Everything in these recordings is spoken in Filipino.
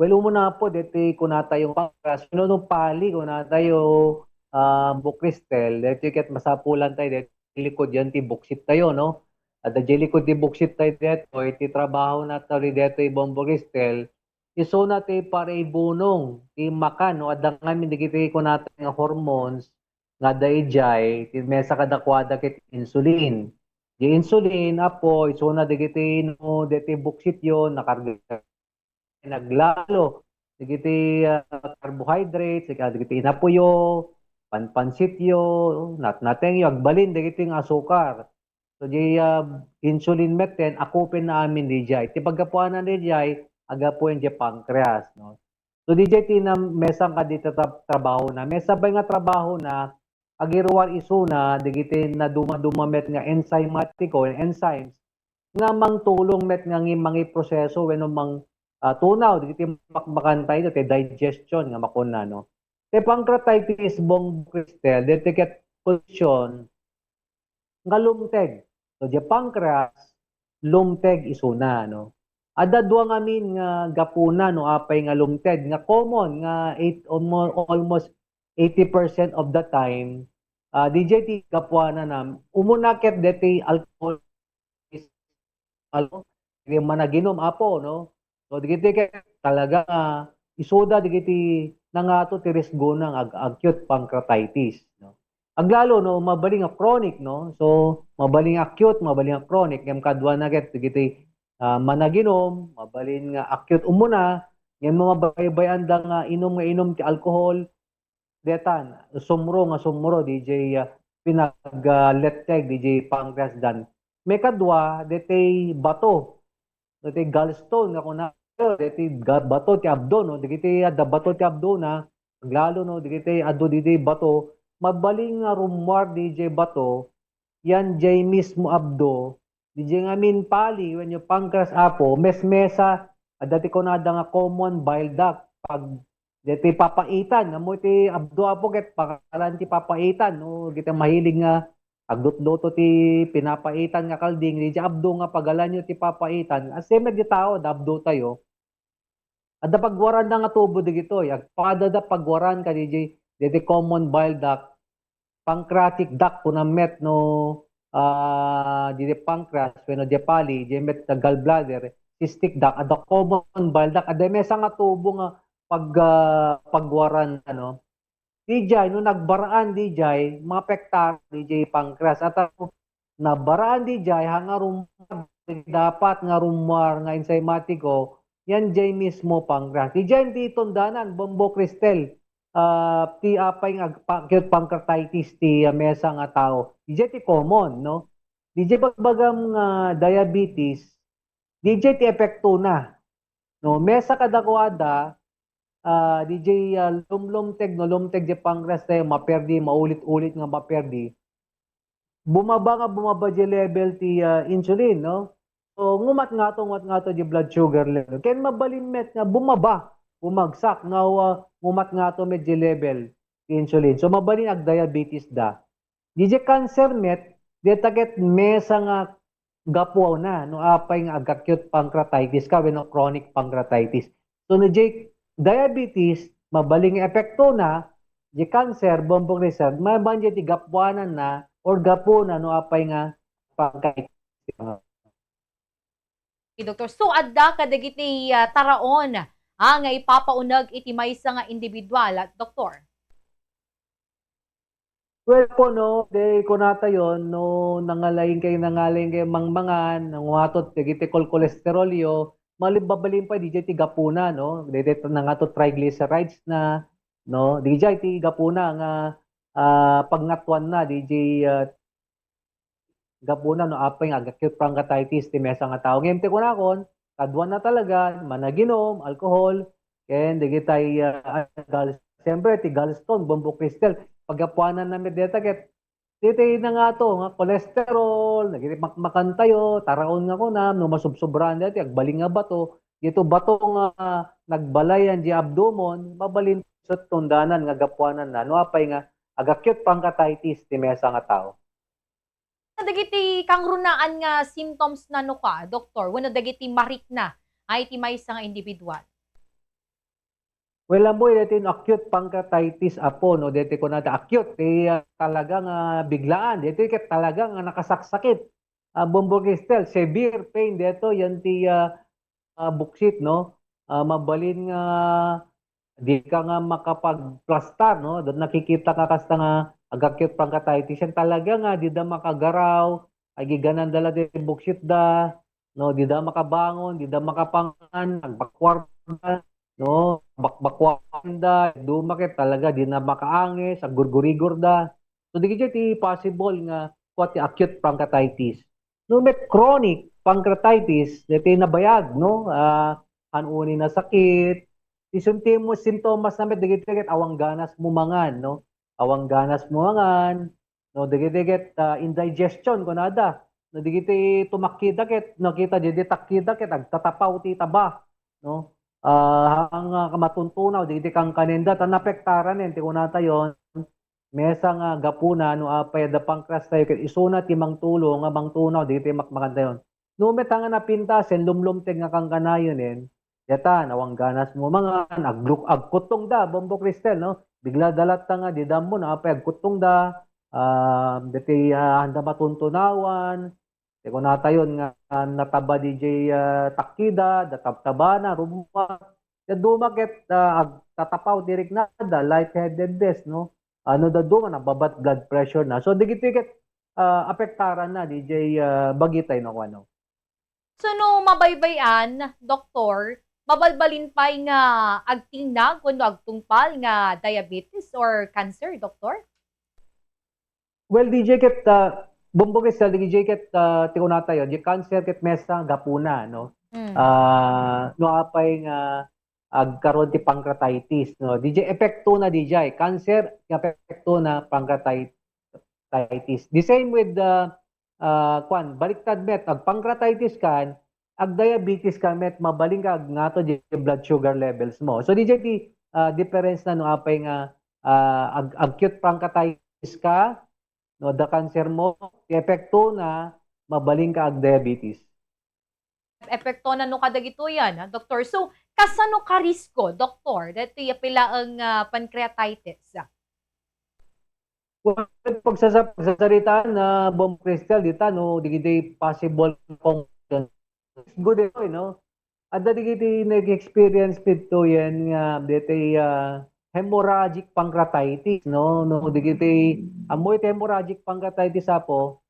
Well, umuna po, deti kunata yung pangkas, no pali, kunata yung bukristel, deti ket masapulan tayo, deti likod yan ti buksit tayo, no? At the likod ti buksit tayo dito, iti trabaho na tayo dito ibang bukristel, iso na ti para ibunong, ti makan, no? At ngamin, digiti kunata nga hormones, nga dayjay, ti mesa kadakwada ket insulin. Di insulin, apo, iso na digiti, no, deti buksit yon nakarga naglalo digiti carbohydrates digiti inapuyo panpansityo nateng yung agbalin digiti nga asukar so di insulin meten akupin na amin di jay ti pagkapuanan di jay agapuin di pancreas no so di jay ti na mesang ka dito trabaho na mesa ba nga trabaho na agiruan isu na digiti na dumadumamet nga enzymatiko enzymes nga mangtulong met nga mangi proseso wenno mang tunaw diti makmakan tayo te digestion nga makuna no. Te pancreatitis bong Cristel deti ket posisyon nga lumteg. So di pancreas lumteg isuna no. Ada duwa ngamin nga gapuna no apay nga lumteg nga common nga almost 80% of the time DJ ti gapuana na umunaket deti alcohol is ano, di managinom apo no. So digiti talaga isoda digiti nangato ti risgo ng acute pancreatitis no. Aglalo no mabaling a chronic no. So mabaling acute, mabaling a chronic ngem kadwa na ket digiti managinom, mabalin nga acute umuna ngem mabaybayan da nga inom ti alcohol detan sumro DJ pinag letteg DJ pancreas dan. May kadwa dete bato dati gallstone nga kuna dati bato ti abdo no digiti adda bato ti abdo na lalo no digiti addo diti bato mabaling nga rumwar DJ bato yan jay mismo abdo DJ nga min pali when yung pancreas apo mesa dati ko na nga common bile duct pag dati papaitan nga mo ti abdo apo ket pakalan ti papaitan no kita mahilig nga agdot-doto ti pinapaitan nga kalding di abdo nga pagalan nyo ti papaitan aseme di tao dabdo tayo adda pagwaran na nga tubo di gito agpada da pagwaran ka di common bile duct pancreatic duct kuna met no di pancreas wenno di pali di met gallbladder cystic duct adda common bile duct adda mesa nga tubo nga pagwaran ano DJ, nung nagbaraan DJ, mapektar DJ pancreas. At ako, nabaraan DJ, hanga rumar, dapat nga rumar, nga enzymatiko, yan DJ mismo pancreas. DJ, hindi tundanan, bombo Cristel, ti apay nga acute pancreatitis, ti mesa nga tao. DJ, ti common, no? DJ, bagbagam nga diabetes, DJ, ti epekto na. No, mesa kadakwada, DJ lumlumteg no lumteg di pancreas tayo maperdi maulit-ulit nga maperdi bumaba di level ti insulin no so ngumat nga to di blood sugar level ken mabalimet nga bumagsak nga ngumat nga to med di level ti insulin so mabalin ag diabetes da DJ cancer met di taget mesa nga gapuaw na no apay nga acute pancreatitis ka wenno chronic pancreatitis so no DJ diabetes, mabaling epekto na, di cancer, bombong reserve, mabanje ti gapuanan na, or gapuna no apay nga pagkait. Doktor, so adda kadagiti taraon nga ipapaunag iti maysa nga individual, doktor. Well po no, de kunata yon no nangalayin kay mangmangan, nanguhatot ti kolesterol yo, malibabalin pa DJ ti gapuna no dito na nga to triglycerides na no DJ ti gapuna nga pagngatwan na DJ gapuna no apay nga acute pancreatitis ti mesa nga tao ngem ti kunakon kadwan na talaga managinom alcohol ken digitay siyempre ti gallstone bombo crystal pagapuanan na medeta ket titi na nga to nga cholesterol nagiti makmakan tayo taraon nga kunam no masubsobran dati agbaling nga bato dito bato nga nagbalayan di abdomon mabalin sa tundanan nga gapuanan na no apay nga agacute pancreatitis ti mesa nga tao Dagiti kang runaan nga symptoms na no ka, doktor, wenno dagiti marik na ay iti maysa nga individual. Well, amoy dito yung acute pancreatitis apo, no? Dito ko na acute, talagang biglaan. Dito ket talagang nakasaksakit. Bumbokistel, severe pain dito, yan buksit, no? Mabalin nga, di ka nga makapag-plastar, no? Doon nakikita ka kasta nga acute pancreatitis. Yan talaga nga, di da makagaraw, ay giganan dala di buksit da, no? Di da makabangon, di da makapangan, nagbakwar da, no, bakbakwanda dumakit talaga di na makaangis ag gurgurigor da so di ti possible nga what acute pancreatitis no met chronic pancreatitis dito nabayag no hanuni na sakit ti sintomas na met digit awang ganas mo mangan no awang ganas mo mangan no digit indigestion kunada no digit tumakida ket nakita di takida ket agtatapaw ti taba no ang matuntunaw digiti kang kanenda tan napektaran ti kunata yon mesa nga gapuna no apay da pangkras tayo ket isuna ti mangtulo nga mangtunaw digiti makmakanta yon no metanga napintasen lumlumteg nga kang kanayon yata nawang ganas mo mga agkutong da bombo kristel no bigla dalat ta nga di dammo na apay agkutong da diti handa matuntunawan di ko natayon nga nataba DJ takida, databtaba na, rumuma. Dumaket tatapaw dirik na da, lightheadedness, no? Ano da duma, nababat blood pressure na. So digitiket apektaran na DJ bagitay no ano. So no mabaybayan, doktor, mabalbalin pa nga agtinag kuno agtungpal nga diabetes or cancer, doktor? Well, DJ ket bumbog sa DJ ket tikunata yon, di cancer ket mesa gapuna no. Mm. No apay nga agkaroon ti pancreatitis no. DJ epekto na DJ cancer epekto na pancreatitis. The same with the baliktad met ag pancreatitis kan ag diabetes kan met mabaling ka ngato di blood sugar levels mo. So DJ ti difference na no apay nga acute pancreatitis ka no da cancer mo epekto na mabaling ka ag diabetes. Epekto na no kadagito yan, doktor. So kasano ka risko, doktor, dito pila ang pancreatitis? Well, pagsasaritaan na bomb crystal dita no digiti possible kung good ito no. At digiti nag-experience pito yan nga diti hemorrhagic pancreatitis no digiti amoy hemorrhagic pancreatitis apo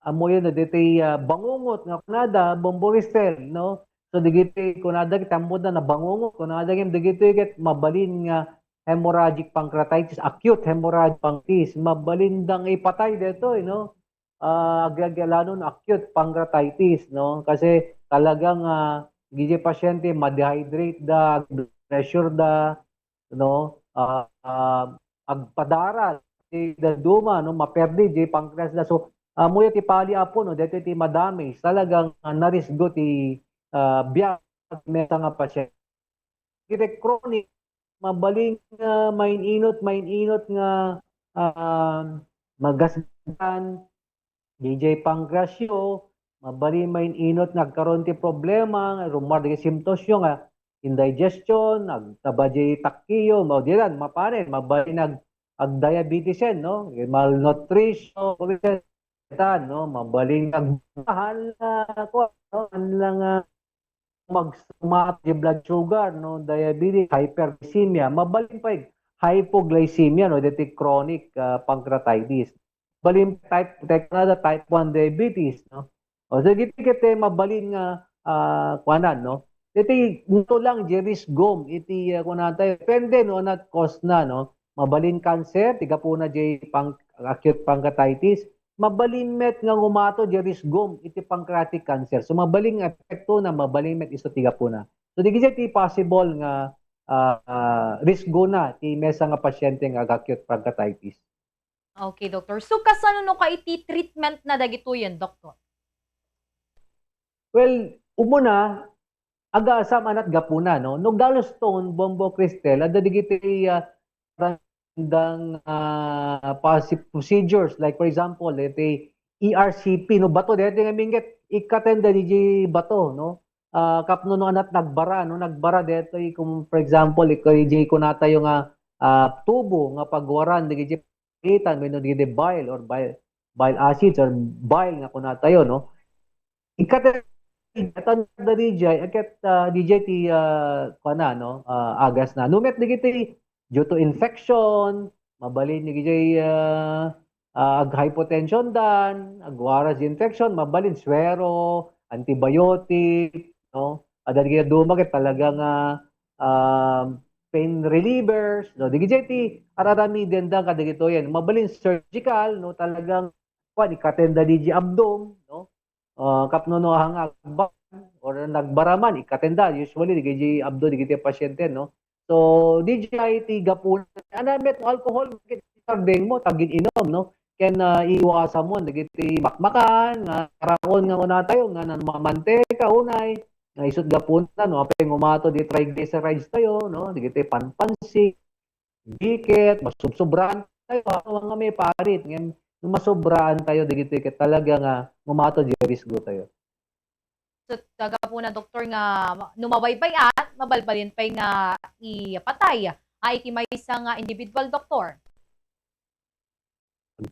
amoy na diti bangungot nga kunada bomboristel no so digiti kunada kitambod na bangungot kunada gem digiti ket mabalin nga hemorrhagic pancreatitis acute hemorrhagic pancreatitis mabalin dang ipatay dito no agagalanon acute pancreatitis no kasi talagang gigi pasyente ma-dehydrate da pressure da no agpadaral ti duma no maperdi di pancreas da so muya ti pali apo no dito ti madami talagang narisgo ti biyak meta nga pasyente kite chronic mabaling maininot nga magasgan DJ pancreasyo mabali maininot nagkaroon ti problema rumar di symptoms yo nga indigestion nagtabadi takkiyo maudiran mapanen mabali ag diabetes no malnutrition no mabaling nagmahal ko no lang magsumat di blood sugar no diabetes hyperglycemia mabaling pa hypoglycemia no diti chronic pancreatitis balim type 1 diabetes no o so giti mabalin nga kuanan no iti ito lang jeris gom iti kunata depende no not cause na no mabalin cancer tiga po na acute pancreatitis mabalin met nga ngumato jeris gom iti pancreatic cancer so mabalin nga epekto na mabalin met iso tiga po na so digiti ti possible nga risk go na ti mesa nga pasyente nga acute pancreatitis. Okay, doktor. So kasano no ka iti treatment na dagito yan, doktor? Well, umuna aga-asam anat gapuna no no gallstone bombo cristel ada digiti randang procedures like for example iti ERCP no bato dito nga minget ikatenda di bato no kapno no anat nagbara no nagbara detoy kung for example ikaw di ko nata yung tubo nga pagwaran di itan wenno di bile or bile acids or bile nga kunata yo no ikat atan da DJ akat DJ ti kana no agas na numet digiti due to infection mabalin ni DJ ag hypotension dan agwaras infection mabalin swero antibiotic no ada di dumagat talagang pain relievers no DJ ti ararami din da kadagito yan mabalin surgical no talagang kwan ikatenda DJ abdom no kapno no hangag or nagbaraman ikatenda usually digiti abdo digiti pasyente no so DJ ti gapon ana met alcohol ding mo tagin inom no ken iwasan mo digiti makmakan nga karon nga una tayo nga mantika unay nga isut gapon no apeng umato di triglycerides tayo no digiti panpansik biket masubsobran tayo nga may parit ngem masobraan tayo digiti ket talaga nga mumato di risgo tayo. So, taga po na doktor nga numabaybayan, mabalbalin pa'y nga ipatay. Ay, iti may isang individual doktor.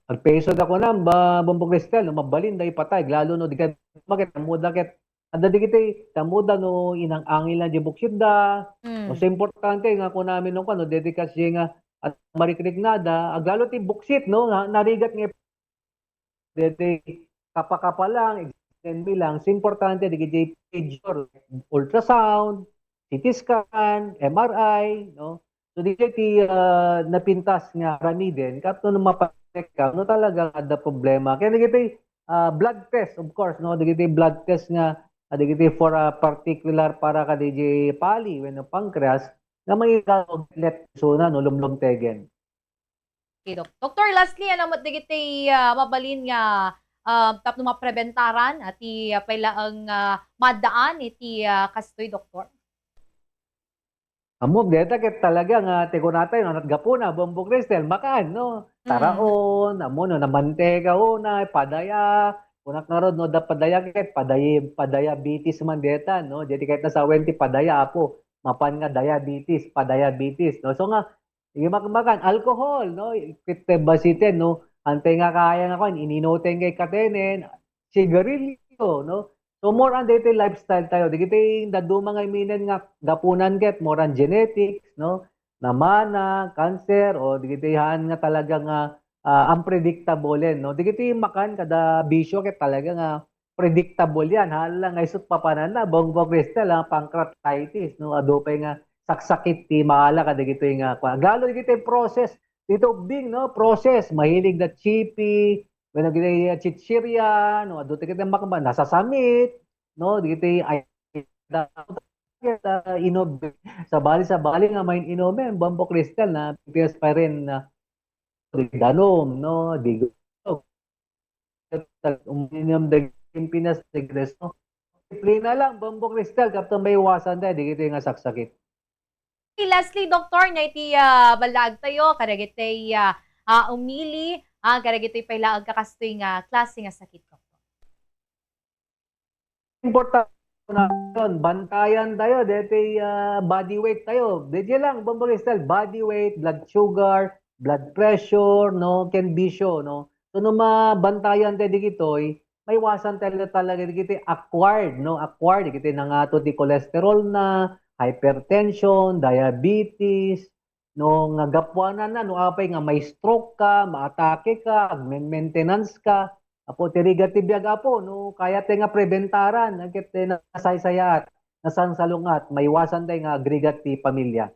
Ang peso da ko na bombong kristal no mabalin da ipatay lalo no di ka maket muda ket ada di kiti tamuda no inang angil na di buksid da o sa importante nga ko namin no kano dedikasyon nga at marikrik nada aglalo ti buksit no narigat nga dede kapakapa lang extend bilang sa importante di kiti picture ultrasound CT scan MRI no so di kiti napintas nga rami din kapto no ka no talaga ada problema kaya digiti blood test of course no digiti blood test nga digiti for a particular para ka DJ pali when pancreas nga may let so na no lumlum tegen. Okay, Doktor, lastly, ano mo digiti mabalin nga tapno mapreventaran at pala ang madaan iti kastoy, Doktor? Amog deta ket talaga nga tikunatay no natgapuna bombo kristel makan no taraon amo no namantega una padaya kunak narod no da padaya ket padayabetes man deta no jadi kahit na sa 20 padaya apo mapan nga diabetes padayabetes no so nga sige makan alcohol no ket basiten no antay nga kaya nga kon ininoteng kay katenen sigarilyo no so more on dito lifestyle tayo. Di kita daduma nga iminen nga gapunan ket more on genetics, no? Namana, cancer, o di kita nga talaga nga unpredictable yan, no? Di kita makan kada bisyo ket talaga nga predictable yan. Hala nga isut papanan na, bongbong kristal, pancreatitis, no? Adopay nga saksakit ti maala kada kita nga. Lalo di kita process, dito bing, no? Process, mahilig na chippy, when nagiti chichirya, no, aduti kita makamba, nasa summit, no, digiti ay inom sa bali nga main inomen, bombo kristal na pipias pa rin na danom, no, digo, uminom de Pilipinas tigres, no. Simple na lang, bombo kristal, kapag may iwasan tayo, digiti nga saksakit. Lastly, Doktor, na iti balag tayo, karagiti umili, karagiti pala ang kakastoy nga klase nga sakit ko. Importante na yun, bantayan tayo, deti body weight tayo. Deti lang, bomboristal, body weight, blood sugar, blood pressure, no, can be show, no. So, no mabantayan tayo digitoy, may wasan talaga digitoy acquired, no, acquired, digitoy na nga to di cholesterol na, hypertension, diabetes, no, nga gapwanan na, no, apay nga may stroke ka, maatake ka, maintenance ka, apo tiriga tibiyag apo no kaya te nga preventaran agket nasaysayat nasan salungat maiwasan tay nga agregat ti pamilya.